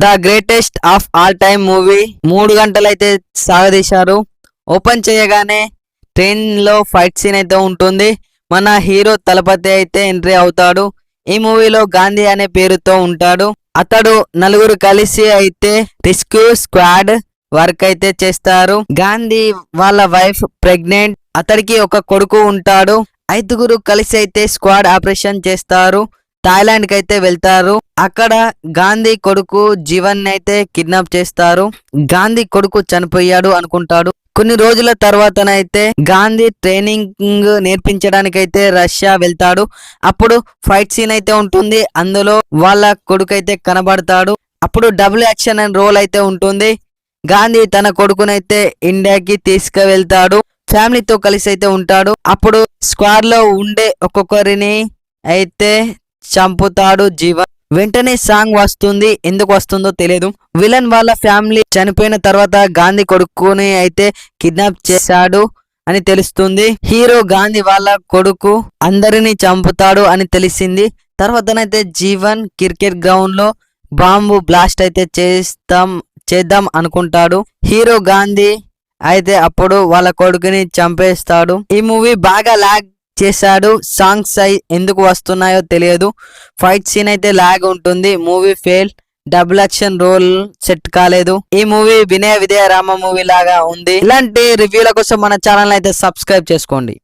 The greatest of all time movie 3 గంటలైతే సాగదీశారు. Open చేయగానే ట్రైన్ లో ఫైట్ సీన్ అయితే ఉంటుంది. మన హీరో తలపతి అయితే ఎంట్రీ అవుతాడు. ఈ మూవీలో గాంధీ అనే పేరుతో ఉంటాడు. అతడు నలుగురు కలిసి అయితే రెస్క్యూ స్క్వాడ్ వర్క్ అయితే చేస్తారు. గాంధీ వాళ్ళ వైఫ్ ప్రెగ్నెంట్. అతడికి ఒక కొడుకు ఉంటాడు. 5గురు కలిసి అయితే స్క్వాడ్ ఆపరేషన్ చేస్తారు. థాయిలాండ్ కి అయితే వెళ్తారు. అక్కడ గాంధీ కొడుకు జీవన్ అయితే కిడ్నాప్ చేస్తారు. గాంధీ కొడుకు చనిపోయాడు అనుకుంటాడు. కొన్ని రోజుల తర్వాతనైతే గాంధీ ట్రైనింగ్ నేర్పించడానికైతే రష్యా వెళ్తాడు. అప్పుడు ఫైట్ సీన్ అయితే ఉంటుంది. అందులో వాళ్ళ కొడుకు అయితే కనబడతాడు. అప్పుడు డబుల్ యాక్షన్ అండ్ రోల్ అయితే ఉంటుంది. గాంధీ తన కొడుకునైతే ఇండియాకి తీసుకువెళ్తాడు. ఫ్యామిలీతో కలిసి అయితే ఉంటాడు. అప్పుడు స్క్వాడ్ లో ఉండే ఒక్కొక్కరిని అయితే చంపుతాడు జీవన్. వెంటనే సాంగ్ వస్తుంది. ఎందుకు వస్తుందో తెలియదు. విలన్ వాళ్ళ ఫ్యామిలీ చనిపోయిన తర్వాత గాంధీ కొడుకుని అయితే కిడ్నాప్ చేశాడు అని తెలుస్తుంది. హీరో గాంధీ వాళ్ళ కొడుకు అందరినీ చంపుతాడు అని తెలిసింది. తర్వాతనైతే జీవన్ క్రికెట్ గ్రౌండ్ లో బాంబు బ్లాస్ట్ అయితే చేద్దాం అనుకుంటాడు. హీరో గాంధీ అయితే అప్పుడు వాళ్ళ కొడుకుని చంపేస్తాడు. ఈ మూవీ బాగా లాగ్ చేశాడు. సాంగ్స్ ఎందుకు వస్తున్నాయో తెలియదు. ఫైట్ సీన్ అయితే లాగ్ ఉంటుంది. Movie fail. Double action role set కాలేదు. ఈ మూవీ వినయ విజయ రామ మూవీ లాగా ఉంది. ఇలాంటి రివ్యూల కోసం మన ఛానల్ అయితే సబ్స్క్రైబ్ చేసుకోండి.